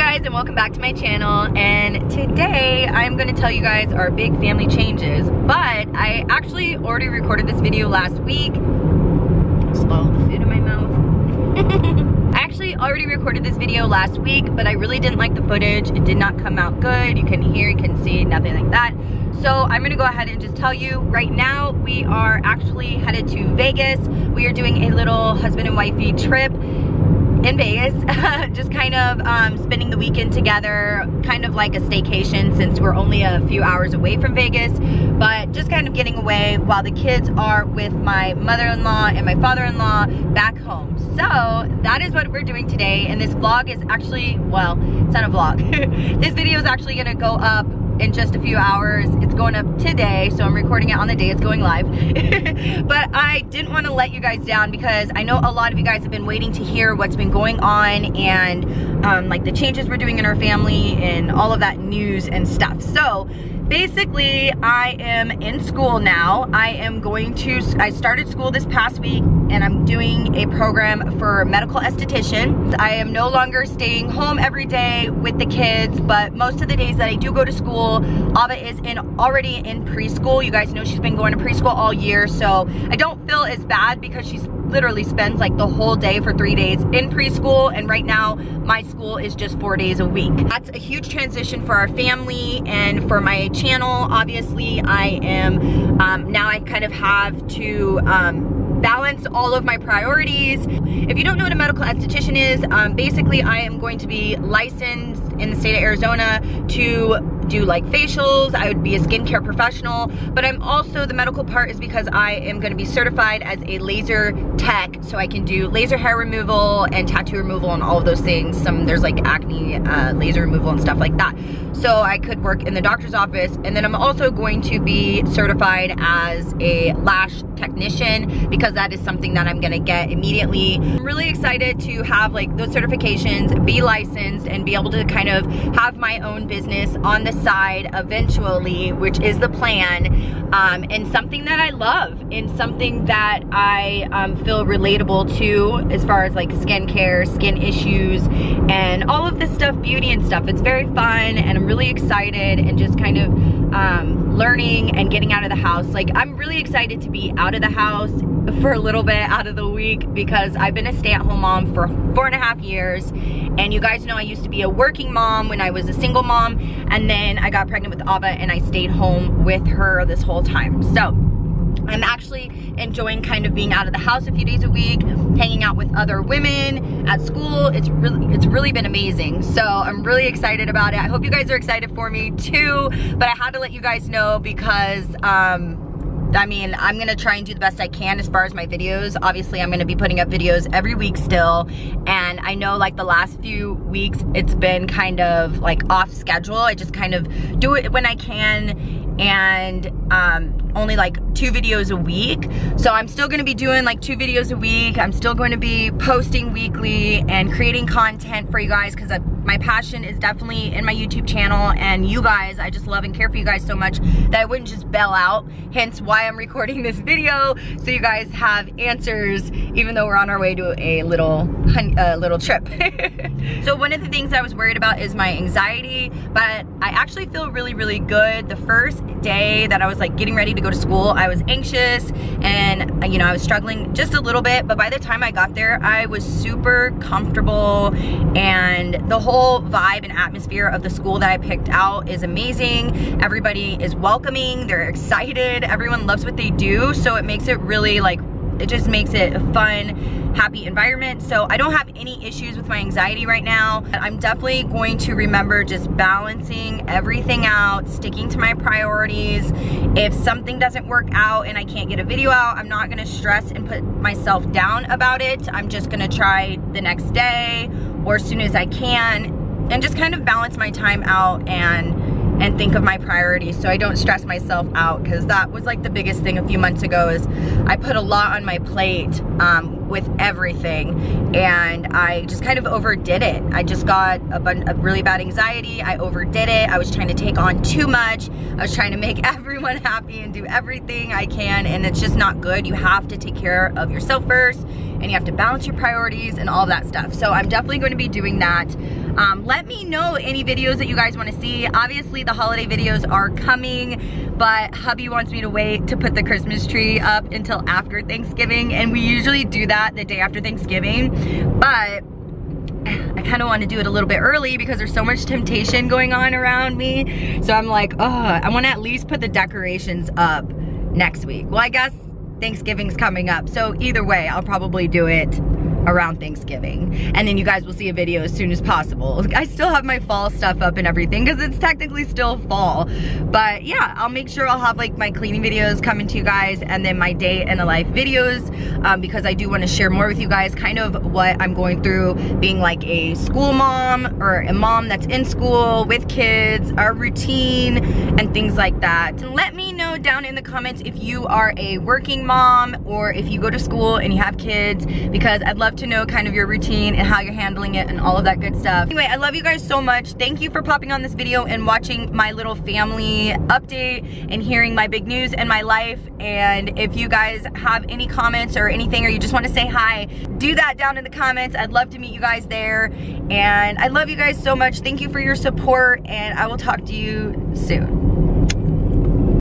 guys, and welcome back to my channel. And today I'm going to tell you guys our big family changes, but I actually already recorded this video last week. Swallow the food in my mouth. I actually already recorded this video last week, but I really didn't like the footage. It did not come out good. You couldn't hear, you couldn't see, nothing like that. So I'm gonna go ahead and just tell you right now, we are actually headed to Vegas. We are doing a little husband and wifey trip in Vegas, just kind of spending the weekend together, kind of like a staycation since we're only a few hours away from Vegas, but just kind of getting away while the kids are with my mother-in-law and my father-in-law back home. So that is what we're doing today, and this vlog is actually, well, it's not a vlog. This video is actually gonna go up in just a few hours. It's going up today, so I'm recording it on the day it's going live. But I didn't want to let you guys down because I know a lot of you guys have been waiting to hear what's been going on and like the changes we're doing in our family and all of that news and stuff. So basically, I am in school now. I started school this past week and I'm doing a program for medical esthetician. I am no longer staying home every day with the kids, but most of the days that I do go to school, Ava is already in preschool. You guys know she's been going to preschool all year, so I don't feel as bad because she's literally spends like the whole day for 3 days in preschool, and right now my school is just 4 days a week. That's a huge transition for our family and for my channel. Obviously, I am now I kind of have to balance all of my priorities. If you don't know what a medical esthetician is, basically I am going to be licensed in the state of Arizona to do like facials. I would be a skincare professional, but I'm also, the medical part is because I am going to be certified as a laser tech, so I can do laser hair removal and tattoo removal and all of those things. There's like acne laser removal and stuff like that. So I could work in the doctor's office, and then I'm also going to be certified as a lash technician because that is something that I'm gonna get immediately. I'm really excited to have like those certifications, be licensed, and be able to kind of have my own business on the side eventually, which is the plan, and something that I love and something that I feel relatable to as far as like skincare, skin issues, and all of this stuff, beauty and stuff. It's very fun and I'm really excited and just kind of learning and getting out of the house. Like, I'm really excited to be out of the house for a little bit out of the week because I've been a stay-at-home mom for 4.5 years, and you guys know I used to be a working mom when I was a single mom, and then I got pregnant with Ava and I stayed home with her this whole time. So I'm actually enjoying kind of being out of the house a few days a week, hanging out with other women at school. It's really been amazing. So I'm really excited about it. I hope you guys are excited for me too, but I had to let you guys know because I mean, I'm gonna try and do the best I can as far as my videos. Obviously, I'm gonna be putting up videos every week still, and I know like the last few weeks it's been kind of like off schedule. I just kind of do it when I can, and only like 2 videos a week. So I'm still gonna be doing like 2 videos a week. I'm still going to be posting weekly and creating content for you guys because my passion is definitely in my YouTube channel, and you guys, I just love and care for you guys so much that I wouldn't just bail out, hence why I'm recording this video, so you guys have answers even though we're on our way to a little trip. So one of the things I was worried about is my anxiety, but I actually feel really, really good. The first day that I was like getting ready to go to school, I was anxious and you know, I was struggling just a little bit, but by the time I got there, I was super comfortable, and the whole vibe and atmosphere of the school that I picked out is amazing. Everybody is welcoming, they're excited, everyone loves what they do, so it makes it really like, it just makes it a fun, happy environment. So I don't have any issues with my anxiety right now. I'm definitely going to remember just balancing everything out, sticking to my priorities. If something doesn't work out and I can't get a video out, I'm not gonna stress and put myself down about it. I'm just gonna try the next day or as soon as I can, and just kind of balance my time out and think of my priorities so I don't stress myself out, because that was like the biggest thing a few months ago is I put a lot on my plate with everything, and I just kind of overdid it. I just got a really bad anxiety. I overdid it. I was trying to take on too much. I was trying to make everyone happy and do everything I can, and it's just not good. You have to take care of yourself first, and you have to balance your priorities and all that stuff. So I'm definitely going to be doing that. Let me know any videos that you guys want to see. Obviously the holiday videos are coming, but hubby wants me to wait to put the Christmas tree up until after Thanksgiving, and we usually do that the day after Thanksgiving, but I kind of want to do it a little bit early because there's so much temptation going on around me. So I'm like, oh, I want to at least put the decorations up next week. Well, I guess Thanksgiving's coming up, so either way, I'll probably do it around Thanksgiving, and then you guys will see a video as soon as possible. I still have my fall stuff up and everything because it's technically still fall, but yeah, I'll make sure I'll have like my cleaning videos coming to you guys, and then my day in a life videos, because I do want to share more with you guys kind of what I'm going through being like a school mom, or a mom that's in school with kids, our routine and things like that. And let me know down in the comments if you are a working mom or if you go to school and you have kids, because I'd love to know kind of your routine and how you're handling it and all of that good stuff. Anyway, I love you guys so much. Thank you for popping on this video and watching my little family update and hearing my big news in my life. And if you guys have any comments or anything, or you just want to say hi, do that down in the comments. I'd love to meet you guys there. And I love you guys so much. Thank you for your support, and I will talk to you soon.